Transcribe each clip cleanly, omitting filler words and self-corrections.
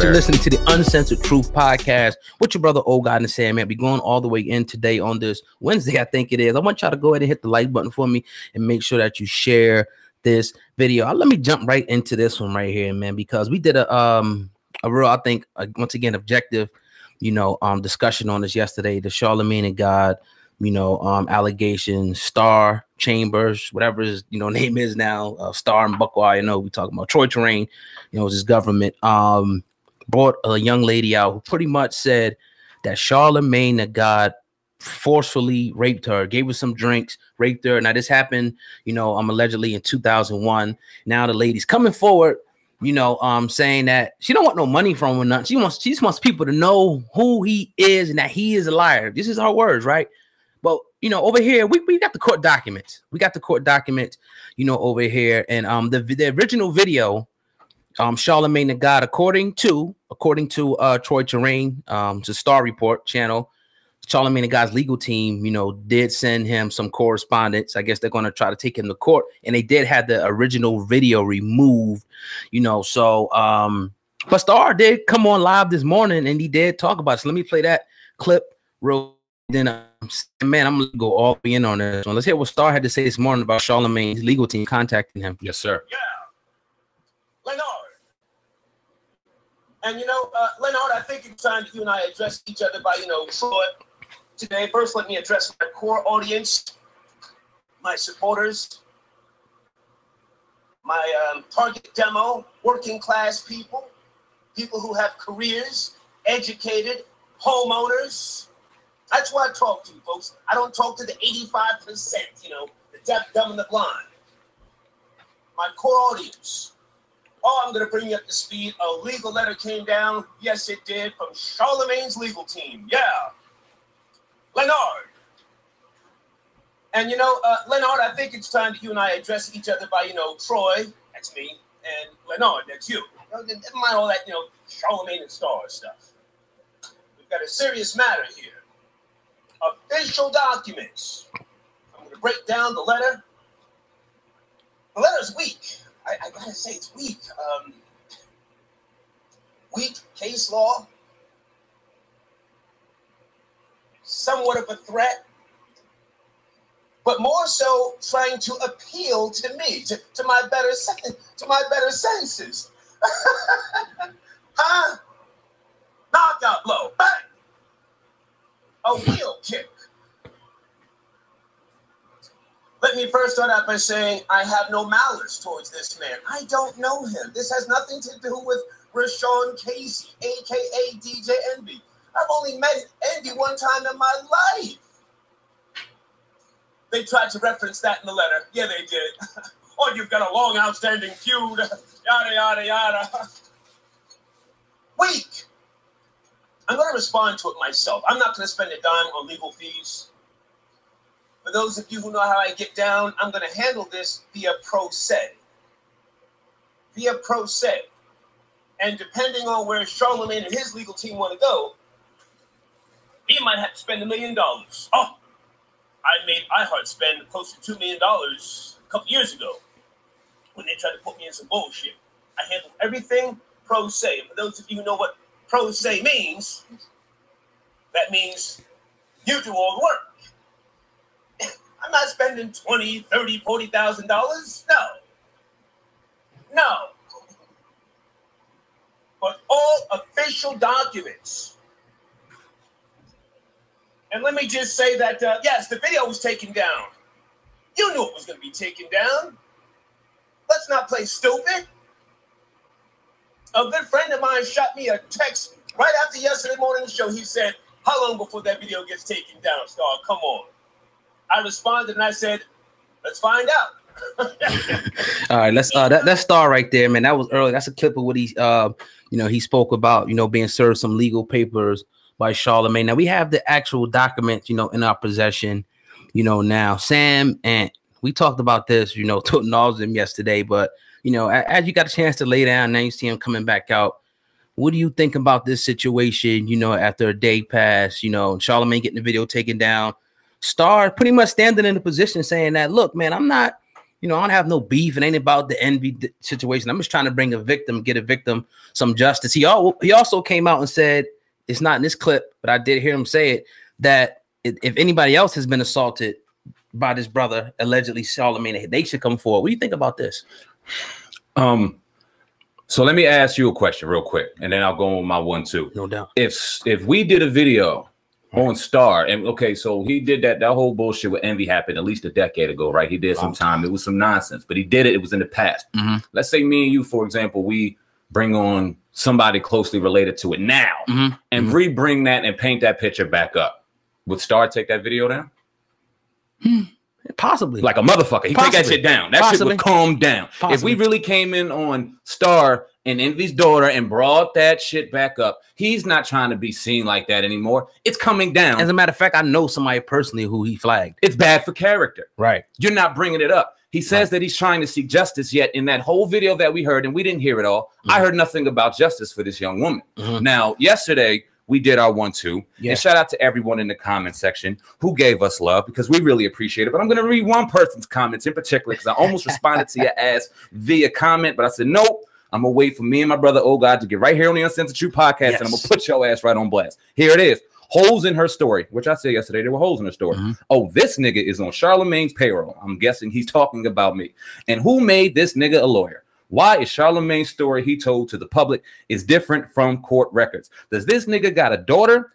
You're listening to the Uncensored Truth Podcast with your brother, Old God and Sam, man. Be going all the way in today on this Wednesday, I think it is. I want y'all to go ahead and hit the like button for me and make sure that you share this video. Let me jump right into this one right here, man, because we did a real, I think, once again, objective, discussion on this yesterday. The Charlamagne and God, allegations, Star Chambers, whatever his name is now, Star and Buckwild. We talking about Troy Terrain, his government brought a young lady out who pretty much said that Charlamagne the God forcefully raped her, gave her some drinks, raped her. Now this happened, allegedly in 2001. Now the lady's coming forward, saying that she don't want no money from him or nothing. She just wants people to know who he is and that he is a liar. This is her words, right? But over here, we got the court documents. We got the court documents, over here. And the original video, Charlamagne the God, according to Troy Terrain, the Star Report channel, Charlamagne the God's legal team, did send him some correspondence. I guess they're going to try to take him to court, and they did have the original video removed, So, but Star did come on live this morning, and he did talk about it. So let me play that clip real. Then, man, I'm gonna go all the way in on this one. Let's hear what Star had to say this morning about Charlamagne's legal team contacting him. Yes, sir. Yeah, Leonard. And Leonard, I think it's time that you and I address each other by Troy. Today, first, let me address my core audience, my supporters, my target demo, working class people, people who have careers, educated, homeowners. That's why I talk to you, folks. I don't talk to the 85%, the deaf, dumb, and the blind. My core audience. Oh, I'm going to bring you up to speed. A legal letter came down. Yes, it did, from Charlamagne's legal team. Yeah. Leonard. And, Leonard, I think it's time that you and I address each other by, Troy, that's me, and Leonard, that's you. Never mind all that, Charlamagne and Star stuff. We've got a serious matter here. Official documents. I'm going to break down the letter. The letter's weak. I got to say it's weak. Weak case law. Somewhat of a threat. But more so trying to appeal to me, to my better senses. Huh? Knockout blow. Bang! A wheel kick. Let me first start out by saying I have no malice towards this man. I don't know him. This has nothing to do with Rashawn Casey, a.k.a. DJ Envy. I've only met Envy one time in my life. They tried to reference that in the letter. Yeah, they did. Oh, you've got a long outstanding feud. Yada, yada, yada. Weak. I'm going to respond to it myself. I'm not going to spend a dime on legal fees. For those of you who know how I get down, I'm going to handle this via pro se. Via pro se. And depending on where Charlamagne and his legal team want to go, he might have to spend $1 million. Oh, I made iHeart spend close to $2 million a couple years ago when they tried to put me in some bullshit. I handle everything pro se. And for those of you who know what pro se means, that means you do all the work. I'm not spending $20,000, $30,000, $40,000. No. But all official documents. And let me just say that, yes, the video was taken down. You knew it was going to be taken down. Let's not play stupid. A good friend of mine shot me a text right after yesterday morning's show. He said, how long before that video gets taken down, Star? Come on. I responded and I said, let's find out. All right, let's that Star right there, man. That was early. That's a clip of what he he spoke about, being served some legal papers by Charlamagne. Now we have the actual documents, in our possession, now. Sam, and we talked about this, to nauseam yesterday, but as you got a chance to lay down, now you see him coming back out. What do you think about this situation, after a day passed, Charlamagne getting the video taken down, Star pretty much standing in the position saying that, look, man, I'm not, I don't have no beef. It ain't about the envy situation. I'm just trying to get a victim some justice. He also came out and said, it's not in this clip, but I did hear him say it, that if anybody else has been assaulted by this brother, allegedly Charlamagne, they should come forward. What do you think about this? So let me ask you a question real quick, and then I'll go on my 1-2. No doubt. If we did a video on Star, and okay, so he did that whole bullshit with envy happened at least a decade ago, right? He did some time. It was some nonsense, but he did it. It was in the past. Let's say me and you, for example, we bring on somebody closely related to it now and re-bring that and paint that picture back up. Would Star take that video down? Possibly. Like a motherfucker. He take that shit down. That shit would calm down. If we really came in on Star and Envy's daughter and brought that shit back up, he's not trying to be seen like that anymore. It's coming down. As a matter of fact, I know somebody personally who he flagged. It's bad for character. Right. You're not bringing it up. He says that he's trying to seek justice, yet in that whole video that we heard, and we didn't hear it all, I heard nothing about justice for this young woman. Now, yesterday, we did our 1-2. And shout out to everyone in the comment section who gave us love, because we really appreciate it. But I'm going to read one person's comments in particular, because I almost responded to your ass via comment, but I said, nope, I'm going to wait for me and my brother, Oh God, to get right here on the Uncensored Truth podcast, and I'm going to put your ass right on blast. Here it is. Holes in her story, which I said yesterday, there were holes in her story. Oh, this nigga is on Charlamagne's payroll. I'm guessing he's talking about me. And who made this nigga a lawyer? Why is Charlamagne's story he told to the public is different from court records? Does this nigga got a daughter?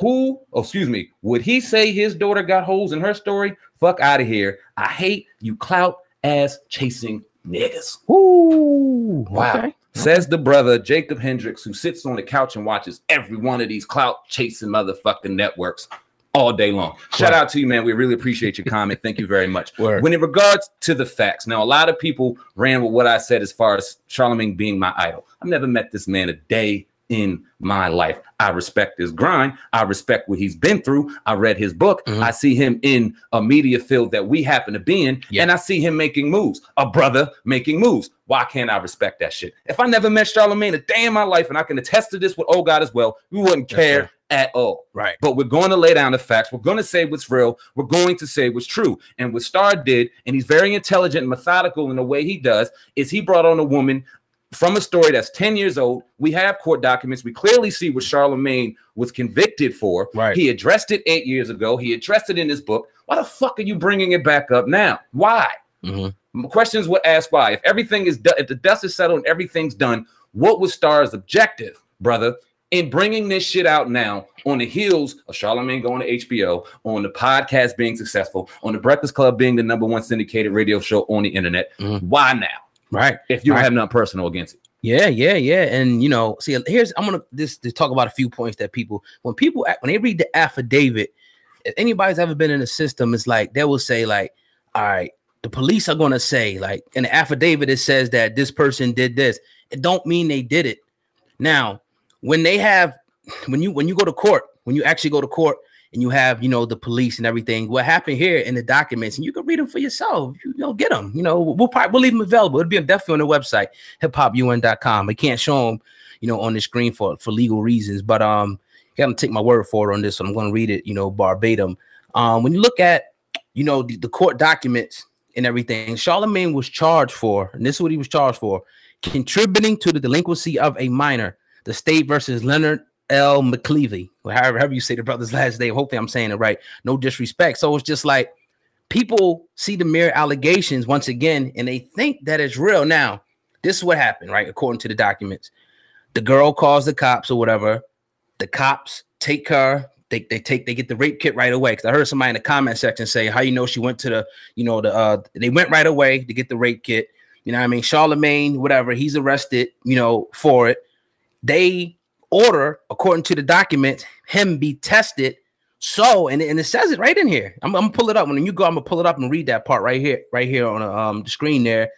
Would he say his daughter got holes in her story? Fuck out of here. I hate you clout ass chasing niggas. Ooh, wow. Okay. Says the brother Jacob Hendricks, who sits on the couch and watches every one of these clout chasing motherfucking networks all day long. Shout out to you, man. We really appreciate your comment. Thank you very much. When in regards to the facts, now a lot of people ran with what I said as far as Charlamagne being my idol. I've never met this man a day in my life. I respect his grind. I respect what he's been through. I read his book. I see him in a media field that we happen to be in, and I see him making moves. A brother making moves. Why can't I respect that shit? If I never met Charlamagne a day in my life, and I can attest to this with Oh God as well, we wouldn't care at all. Right. But we're going to lay down the facts. We're going to say what's real. We're going to say what's true. And what Star did, and he's very intelligent and methodical in the way he does, is he brought on a woman from a story that's 10 years old. We have court documents. We clearly see what Charlamagne was convicted for. Right. He addressed it 8 years ago. He addressed it in his book. Why the fuck are you bringing it back up now? Why? Questions would ask why. If everything is done, if the dust is settled and everything's done, what was Star's objective, brother, in bringing this shit out now on the heels of Charlamagne going to HBO, on the podcast being successful, on the Breakfast Club being the #1 syndicated radio show on the internet? Why now? Right. If you have nothing personal against it. Yeah. And see, I'm gonna to talk about a few points that when they read the affidavit, if anybody's ever been in the system, it's like they will say, like, all right, the police are gonna say, like, in the affidavit, it says that this person did this. It don't mean they did it. Now, when you go to court, when you actually go to court, and you have, the police and everything, what happened here in the documents, and you can read them for yourself, get them, we'll leave them available. It'll be definitely on the website, hiphopun.com. I can't show them, on the screen for legal reasons, but, you gotta take my word for it on this. So I'm going to read it, verbatim. When you look at, the court documents and everything, Charlamagne was charged for, and this is what he was charged for, contributing to the delinquency of a minor, the state versus Leonard L. McClevey, or however you say the brother's last name. Hopefully I'm saying it right. No disrespect. So it's just like people see the mere allegations once again, and they think that it's real. Now, this is what happened, right? According to the documents, the girl calls the cops or whatever. The cops take her. They get the rape kit right away. Because I heard somebody in the comment section say, "How you know she went to the they went right away to get the rape kit." You know what I mean? Charlamagne, whatever, he's arrested, for it. They order, according to the documents, him be tested. So, and it says it right in here. I'm gonna pull it up. When you go, I'm gonna pull it up and read that part right here on the screen there.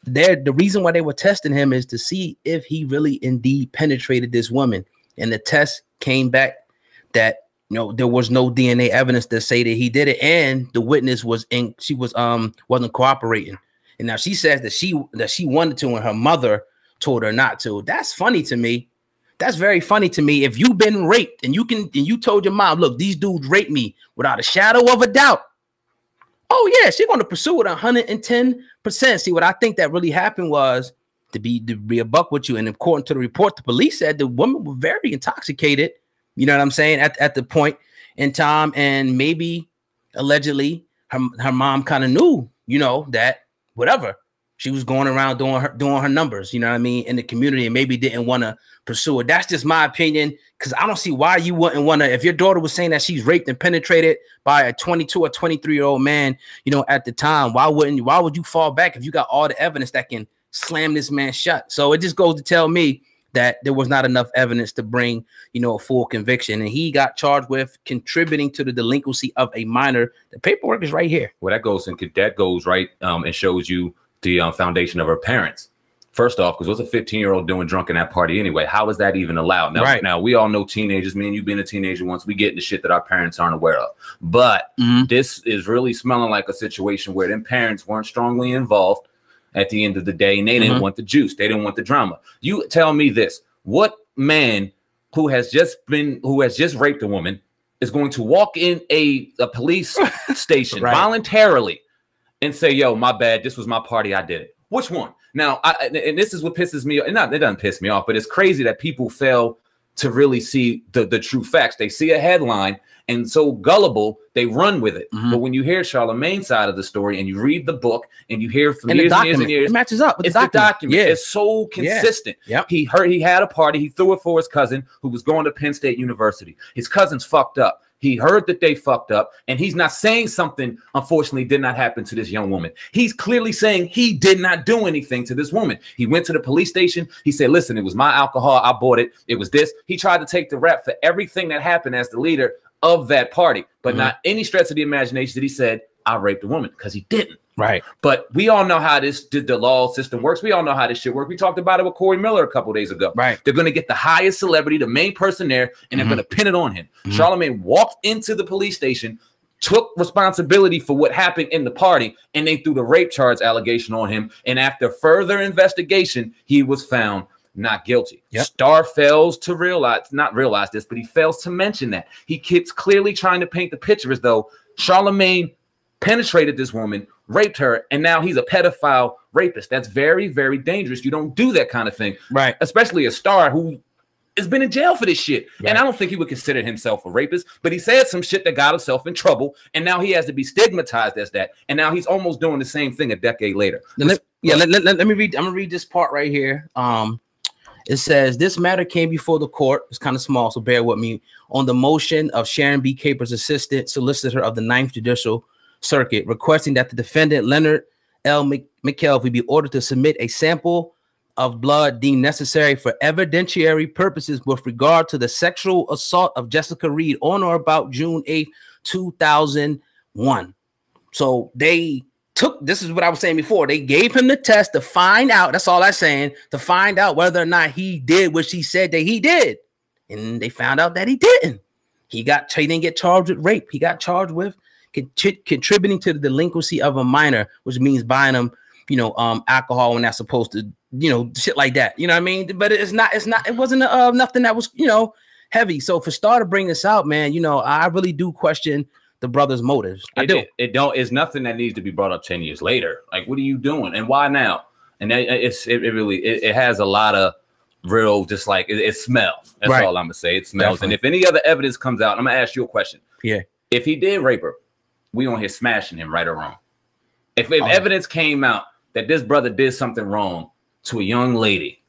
The reason why they were testing him is to see if he really indeed penetrated this woman. And the test came back that there was no DNA evidence to say that he did it, and the witness wasn't cooperating. And now she says that she wanted to, and her mother told her not to. That's funny to me. That's very funny to me. If you've been raped and you told your mom, look, these dudes raped me without a shadow of a doubt. Oh yeah, she's going to pursue it 110%. See, what I think that really happened was, to be a buck with you, and according to the report, the police said the woman was very intoxicated. You know what I'm saying? At the point in time, and maybe allegedly her mom kind of knew, you know, that whatever, she was going around doing her numbers, you know what I mean, in the community, and maybe didn't want to pursue it. That's just my opinion, because I don't see why you wouldn't want to. If your daughter was saying that she's raped and penetrated by a 22 or 23-year-old man, you know, at the time, why would you fall back if you got all the evidence that can slam this man shut? So it just goes to tell me that there was not enough evidence to bring, you know, a full conviction, and he got charged with contributing to the delinquency of a minor. The paperwork is right here. Well, that goes right and shows you the foundation of her parents. First off, because what's a 15-year-old doing drunk in that party anyway? How is that even allowed? Now, we all know teenagers. Me and you being a teenager once, we get into shit that our parents aren't aware of. But this is really smelling like a situation where them parents weren't strongly involved at the end of the day, and they didn't want the juice. They didn't want the drama. You tell me this: what man who has just raped a woman is going to walk in a police station voluntarily and say, "Yo, my bad. This was my party. I did it." Which one? Now, and this is what pisses me off. It doesn't piss me off, but it's crazy that people fail to really see the true facts. They see a headline and so gullible, they run with it. But when you hear Charlamagne's side of the story and you read the book and you hear from years and years and years, it matches up with the document. Yeah. It's so consistent. Yeah. Yep. He had a party. He threw it for his cousin who was going to Penn State University. His cousin's fucked up. He heard that they fucked up, and he's not saying something, unfortunately, did not happen to this young woman. He's clearly saying he did not do anything to this woman. He went to the police station. He said, listen, it was my alcohol. I bought it. It was this. He tried to take the rap for everything that happened as the leader of that party, but not any stretch of the imagination that he said, I raped a woman, because he didn't. Right. But we all know how the law system works. We all know how this shit works. We talked about it with Corey Miller a couple days ago. Right. They're going to get the highest celebrity, the main person there, and they're going to pin it on him. Charlamagne walked into the police station, took responsibility for what happened in the party, and they threw the rape charge allegation on him. And after further investigation, he was found not guilty. Yep. Star fails to not realize this, but he fails to mention that. He keeps clearly trying to paint the picture as though Charlamagne penetrated this woman, raped her, and now he's a pedophile rapist. That's very, very dangerous. You don't do that kind of thing. Right. Especially a star who has been in jail for this shit. Right. And I don't think he would consider himself a rapist, but he said some shit that got himself in trouble, and now he has to be stigmatized as that. And now he's almost doing the same thing a decade later. Let me read. I'm gonna read this part right here. It says, this matter came before the court. It's kind of small, so bear with me. On the motion of Sharon B. Capers, assistant solicitor of the 9th Judicial Circuit, requesting that the defendant Leonard L. McKelvey be ordered to submit a sample of blood deemed necessary for evidentiary purposes with regard to the sexual assault of Jessica Reed on or about June 8th, 2001. So they this is what I was saying before. They gave him the test to find out. That's all I'm saying, to find out whether or not he did what she said that he did. And they found out that he didn't. He didn't get charged with rape. He got charged with contributing to the delinquency of a minor, which means buying them, alcohol when that's supposed to, shit like that. You know what I mean? But it wasn't nothing that was, heavy. So for Star to bring this out, man, I really do question the brother's motives. It's nothing that needs to be brought up 10 years later. Like, what are you doing and why now? And it has a lot of real, just like it smells. That's all I'm gonna say. It smells. Definitely. And if any other evidence comes out, I'm gonna ask you a question. Yeah. If he did rape her, we on here smashing him, right or wrong. If evidence came out that this brother did something wrong to a young lady,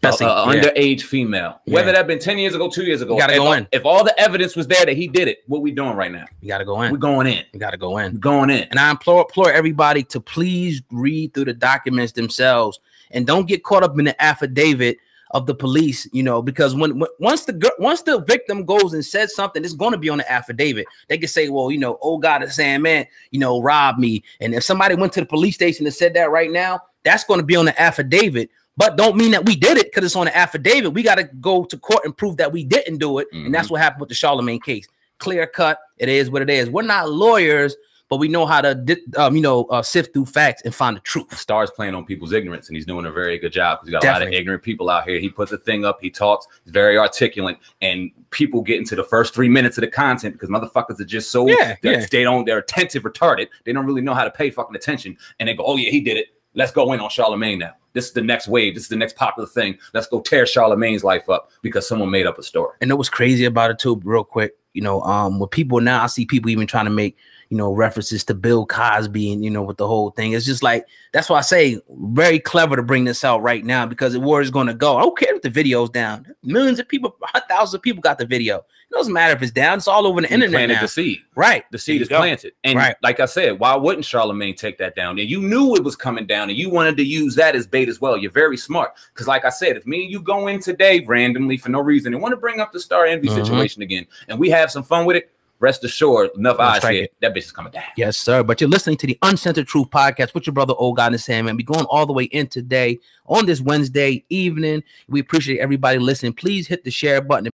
underage female, whether that been 10 years ago, 2 years ago, you gotta go in. If all the evidence was there that he did it, what we doing right now? You gotta go in. We're going in. You gotta go in. We're going in. And I implore everybody to please read through the documents themselves and don't get caught up in the affidavit of the police, because once the victim goes and says something, it's going to be on the affidavit. They can say, well, oh God is saying, man, robbed me. And if somebody went to the police station and said that right now, that's going to be on the affidavit. But don't mean that we did it because it's on the affidavit. We got to go to court and prove that we didn't do it. And that's what happened with the Charlamagne case. Clear cut. It is what it is. We're not lawyers but we know how to sift through facts and find the truth. Star's playing on people's ignorance, and he's doing a very good job because you got a lot of ignorant people out here. He puts the thing up, he talks, he's very articulate, and people get into the first 3 minutes of the content because motherfuckers are just so they're attentive retarded. They don't really know how to pay fucking attention, and they go, oh yeah, he did it. Let's go in on Charlamagne now. This is the next wave. This is the next popular thing. Let's go tear Charlamagne's life up because someone made up a story. And what's crazy about it too, real quick, with people now, I see people even trying to make, references to Bill Cosby and, with the whole thing. It's just like, that's why I say very clever to bring this out right now because the war is going to go. I don't care if the video's down. Millions of people, thousands of people got the video. It doesn't matter if it's down. It's all over the internet planted now. The seed. Right. The seed is planted. And like I said, why wouldn't Charlamagne take that down? And you knew it was coming down and you wanted to use that as bait as well. You're very smart. Because like I said, if me and you go in today randomly for no reason and want to bring up the Star Envy situation again and we have some fun with it, rest assured, enough eyes here, that bitch is coming down. Yes, sir. But you're listening to the Uncensored Truth Podcast with your brother, Old God and Sam, and we're going all the way in today on this Wednesday evening. We appreciate everybody listening. Please hit the share button.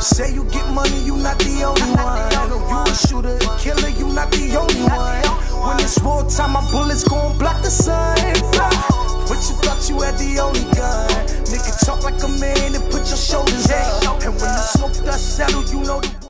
Say you get money, you not the only one. You a shooter, a killer, you not the only one. When it's wartime, my bullets gon' block the sun. But you thought you had the only gun. Nigga talk like a man and put your shoulders up. And when the smoke dust settle, you know the